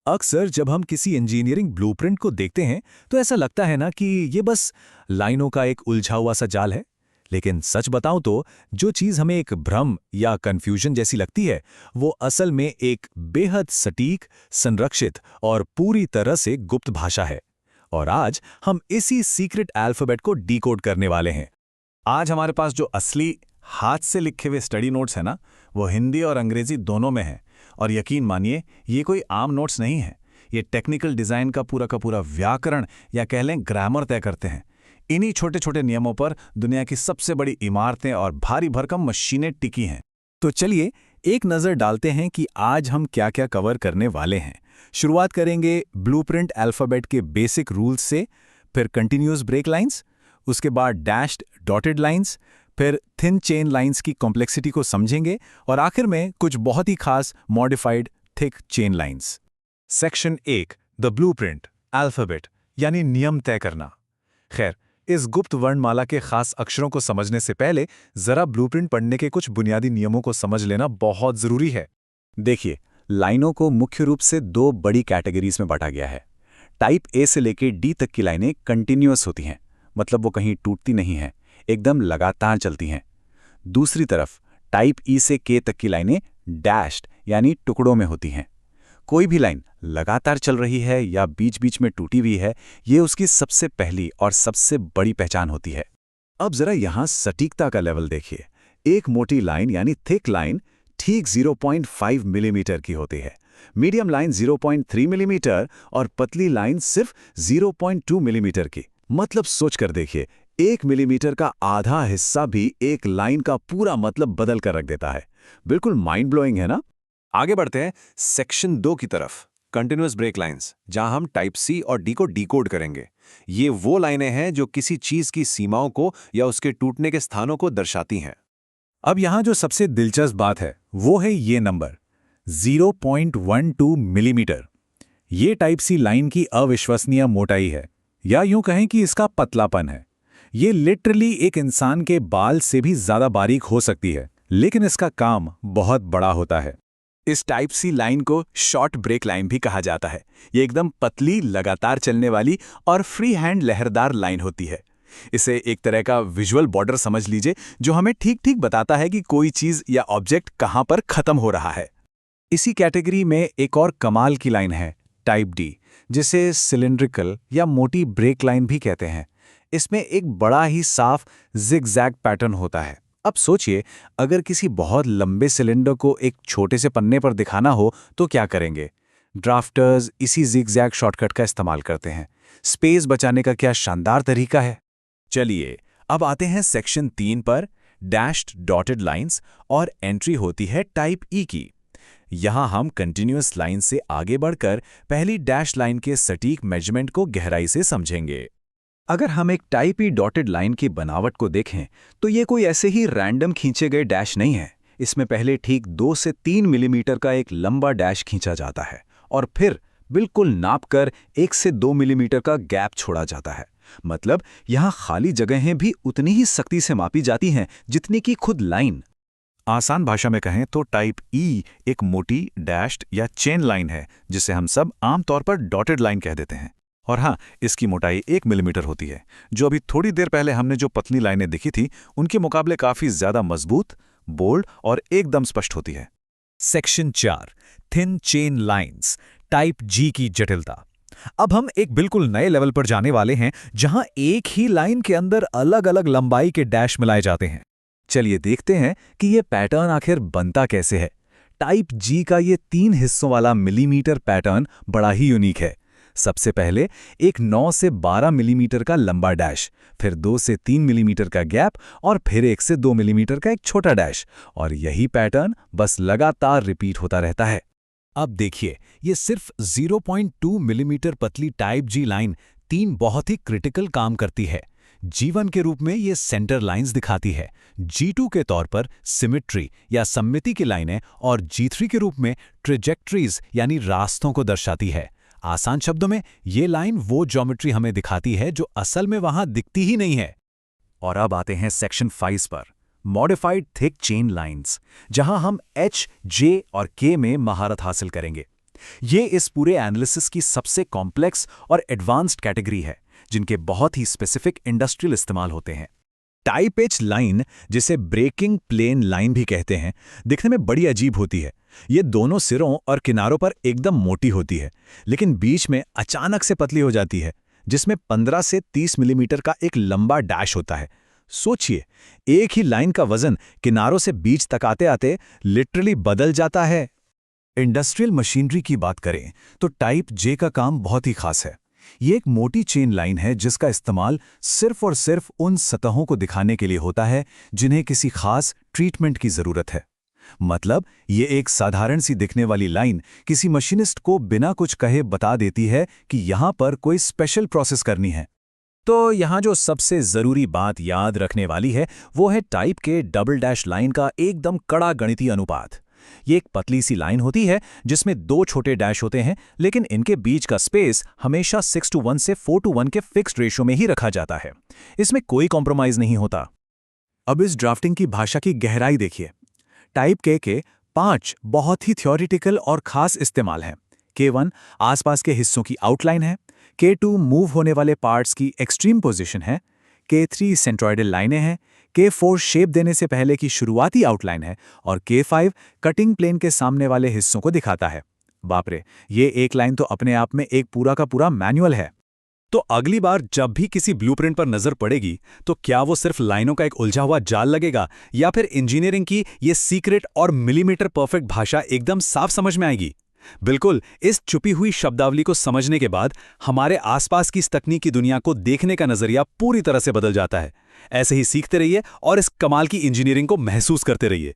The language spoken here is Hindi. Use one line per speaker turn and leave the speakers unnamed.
अक्सर जब हम किसी इंजीनियरिंग ब्लूप्रिंट को देखते हैं तो ऐसा लगता है ना कि ये बस लाइनों का एक उलझा हुआ सा जाल है। लेकिन सच बताऊं तो जो चीज़ हमें एक भ्रम या कंफ्यूजन जैसी लगती है वो असल में एक बेहद सटीक, संरक्षित और पूरी तरह से गुप्त भाषा है। और आज हम इसी सीक्रेट अल्फाबेट को डिकोड करने वाले हैं।
आज हमारे पास जो असली हाथ से लिखे हुए स्टडी नोट्स हैं ना, वो हिंदी और अंग्रेजी दोनों में हैं। और यकीन मानिए, ये कोई आम नोट्स नहीं है। ये टेक्निकल डिज़ाइन का पूरा व्याकरण या कह लें ग्रामर तय करते हैं। इन्हीं छोटे छोटे नियमों पर दुनिया की सबसे बड़ी इमारतें और भारी भरकम मशीनें टिकी हैं।
तो चलिए एक नज़र डालते हैं कि आज हम क्या क्या कवर करने वाले हैं। शुरुआत करेंगे ब्लूप्रिंट अल्फ़ाबेट के बेसिक रूल्स से, फिर कंटिन्यूअस ब्रेक लाइंस, उसके बाद डैश्ड डॉटेड लाइंस, फिर थिन चेन लाइंस की कॉम्प्लेक्सिटी को समझेंगे और आखिर में कुछ बहुत ही खास modified thick chain lines.
Section 1, the blueprint alphabet यानी नियम तय करना। खैर, इस गुप्त वर्णमाला के खास अक्षरों को समझने से पहले जरा ब्लूप्रिंट पढ़ने के कुछ बुनियादी नियमों को समझ लेना बहुत जरूरी है।
देखिए, लाइनों को मुख्य रूप से दो बड़ी कैटेगरीज में बांटा गया है। टाइप ए से लेकर डी तक की लाइनें कंटिन्यूअस होती हैं, मतलब वो कहीं टूटती नहीं हैं, एकदम लगातार चलती हैं। दूसरी तरफ टाइप ई से के तक की लाइनें डैश्ड यानी टुकड़ों में होती हैं। कोई भी लाइन लगातार चल रही है या बीच बीच में टूटी हुई है, ये उसकी सबसे पहली और सबसे बड़ी पहचान होती है। अब जरा यहाँ सटीकता का लेवल देखिए। एक मोटी लाइन यानी थिक लाइन ठीक 0.5 मिलीमीटर की होती है, मीडियम लाइन 0.3 मिलीमीटर और पतली लाइन सिर्फ 0.2 मिलीमीटर की। मतलब सोच कर देखिए, 1 मिलीमीटर का आधा हिस्सा भी एक लाइन का पूरा मतलब बदल कर रख देता है। बिल्कुल माइंड ब्लोइंग है ना?
आगे बढ़ते हैं सेक्शन 2 की तरफ, कंटिन्यूअस ब्रेक लाइंस, जहां हम टाइप सी और डी को डिकोड करेंगे। ये वो लाइनें हैं जो किसी चीज की सीमाओं को या उसके टूटने के स्थानों को दर्शाती हैं।
अब यहाँ जो सबसे दिलचस्प बात है वो है ये नंबर 0.12 मिलीमीटर। ये टाइप सी लाइन की अविश्वसनीय मोटाई है, या यूं कहें कि इसका पतलापन है। ये लिटरली एक इंसान के बाल से भी ज्यादा बारीक हो सकती है, लेकिन इसका काम बहुत बड़ा होता है।
इस टाइप सी लाइन को शॉर्ट ब्रेक लाइन भी कहा जाता है। ये एकदम पतली, लगातार चलने वाली और फ्री हैंड लहरदार लाइन होती है। इसे एक तरह का विजुअल बॉर्डर समझ लीजिए, जो हमें ठीक ठीक बताता है कि कोई चीज या ऑब्जेक्ट कहां पर खत्म हो रहा है।
इसी कैटेगरी में एक और कमाल की लाइन है, टाइप डी, जिसे सिलिंड्रिकल या मोटी ब्रेक लाइन भी कहते हैं। इसमें एक बड़ा ही साफ जिगजैग पैटर्न होता है। अब सोचिए, अगर किसी बहुत लंबे सिलेंडर को एक छोटे से पन्ने पर दिखाना हो तो क्या करेंगे? ड्राफ्टर्स इसी जिगजैग शॉर्टकट का इस्तेमाल करते हैं। स्पेस बचाने का क्या शानदार तरीका है।
चलिए, अब आते हैं सेक्शन 3 पर, डैश्ड डॉटेड लाइंस, और एंट्री होती है टाइप ई की। यहां हम कंटिन्यूअस लाइन से आगे बढ़कर पहली डैश लाइन के सटीक मेजरमेंट को गहराई से समझेंगे।
अगर हम एक टाइप ई डॉटेड लाइन की बनावट को देखें तो ये कोई ऐसे ही रैंडम खींचे गए डैश नहीं है। इसमें पहले ठीक 2 से 3 मिलीमीटर का एक लंबा डैश खींचा जाता है और फिर बिल्कुल नापकर 1 से 2 मिलीमीटर का गैप छोड़ा जाता है। मतलब यहाँ खाली जगहें भी उतनी ही सख्ती से मापी जाती हैं जितनी कि खुद लाइन।
आसान भाषा में कहें तो टाइप ई एक मोटी डैश्ड या चेन लाइन है, जिसे हम सब आमतौर पर डॉटेड लाइन कह देते हैं। और हाँ, इसकी मोटाई 1 मिलीमीटर होती है, जो अभी थोड़ी देर पहले हमने जो पतली लाइनें दिखी थी उनके मुकाबले काफी ज्यादा मजबूत, बोल्ड और एकदम स्पष्ट होती है।
Section 4, thin chain lines, type G की जटिलता। अब हम एक बिल्कुल नए लेवल पर जाने वाले हैं, जहां एक ही लाइन के अंदर अलग अलग लंबाई के डैश मिलाए जाते हैं। चलिए देखते हैं कि यह पैटर्न आखिर बनता कैसे है। टाइप जी का ये 3 हिस्सों वाला मिलीमीटर पैटर्न बड़ा ही यूनिक है। सबसे पहले एक 9 से 12 मिलीमीटर का लंबा डैश, फिर 2 से 3 मिलीमीटर का गैप और फिर 1 से 2 मिलीमीटर का एक छोटा डैश, और यही पैटर्न बस लगातार रिपीट होता रहता है। अब देखिए, ये सिर्फ 0.2 मिलीमीटर पतली टाइप जी लाइन 3 बहुत ही क्रिटिकल काम करती है। G1 के रूप में ये सेंटर लाइंस दिखाती है, G2 के तौर पर सिमिट्री या सममिति की लाइनें, और G3 के रूप में ट्रेजेक्ट्रीज यानी रास्तों को दर्शाती है। आसान शब्दों में ये लाइन वो ज्योमेट्री हमें दिखाती है जो असल में वहां दिखती ही नहीं है। और अब आते हैं सेक्शन 5 पर, मॉडिफाइड थिक चेन लाइंस, जहां हम H, J और K में महारत हासिल करेंगे। ये इस पूरे एनालिसिस की सबसे कॉम्प्लेक्स और एडवांस्ड कैटेगरी है, जिनके बहुत ही स्पेसिफिक इंडस्ट्रियल इस्तेमाल होते हैं। टाइप एच लाइन, जिसे ब्रेकिंग प्लेन लाइन भी कहते हैं, दिखने में बड़ी अजीब होती है। ये दोनों सिरों और किनारों पर एकदम मोटी होती है, लेकिन बीच में अचानक से पतली हो जाती है, जिसमें 15 से 30 मिलीमीटर का एक लंबा डैश होता है। सोचिए, एक ही लाइन का वजन किनारों से बीच तक आते आते लिटरली बदल जाता है। इंडस्ट्रियल मशीनरी की बात करें तो टाइप जे का काम बहुत ही खास है। ये एक मोटी चेन लाइन है जिसका इस्तेमाल सिर्फ और सिर्फ उन सतहों को दिखाने के लिए होता है जिन्हें किसी खास ट्रीटमेंट की जरूरत है। मतलब ये एक साधारण सी दिखने वाली लाइन किसी मशीनिस्ट को बिना कुछ कहे बता देती है कि यहां पर कोई स्पेशल प्रोसेस करनी है। तो यहाँ जो सबसे ज़रूरी बात याद रखने वाली है वो है टाइप के डबल डैश लाइन का एकदम कड़ा गणितीय अनुपात। ये एक पतली सी लाइन होती है जिसमें 2 छोटे डैश होते हैं, लेकिन इनके बीच का स्पेस हमेशा 6:1 से 4:1 के फिक्स्ड रेशियो में ही रखा जाता है। इसमें कोई कॉम्प्रोमाइज़ नहीं होता। अब इस ड्राफ्टिंग की भाषा की गहराई देखिए। टाइप के 5 बहुत ही थ्योरेटिकल और खास इस्तेमाल हैं। K1 आसपास के हिस्सों की आउटलाइन है। K2 मूव होने वाले पार्ट्स की एक्सट्रीम पोजीशन है। K3 सेंट्रॉइडल लाइनें हैं। K4 शेप देने से पहले की शुरुआती आउटलाइन है और K5 कटिंग प्लेन के सामने वाले हिस्सों को दिखाता है। बाप रे, ये एक लाइन तो अपने आप में एक पूरा का पूरा मैनुअल है। तो अगली बार जब भी किसी ब्लूप्रिंट पर नजर पड़ेगी तो क्या वो सिर्फ लाइनों का एक उलझा हुआ जाल लगेगा, या फिर इंजीनियरिंग की ये सीक्रेट और मिलीमीटर परफेक्ट भाषा एकदम साफ समझ में आएगी? बिल्कुल, इस छुपी हुई शब्दावली को समझने के बाद हमारे आसपास की इस तकनीकी दुनिया को देखने का नजरिया पूरी तरह से बदल जाता है। ऐसे ही सीखते रहिए और इस कमाल की इंजीनियरिंग को महसूस करते रहिए।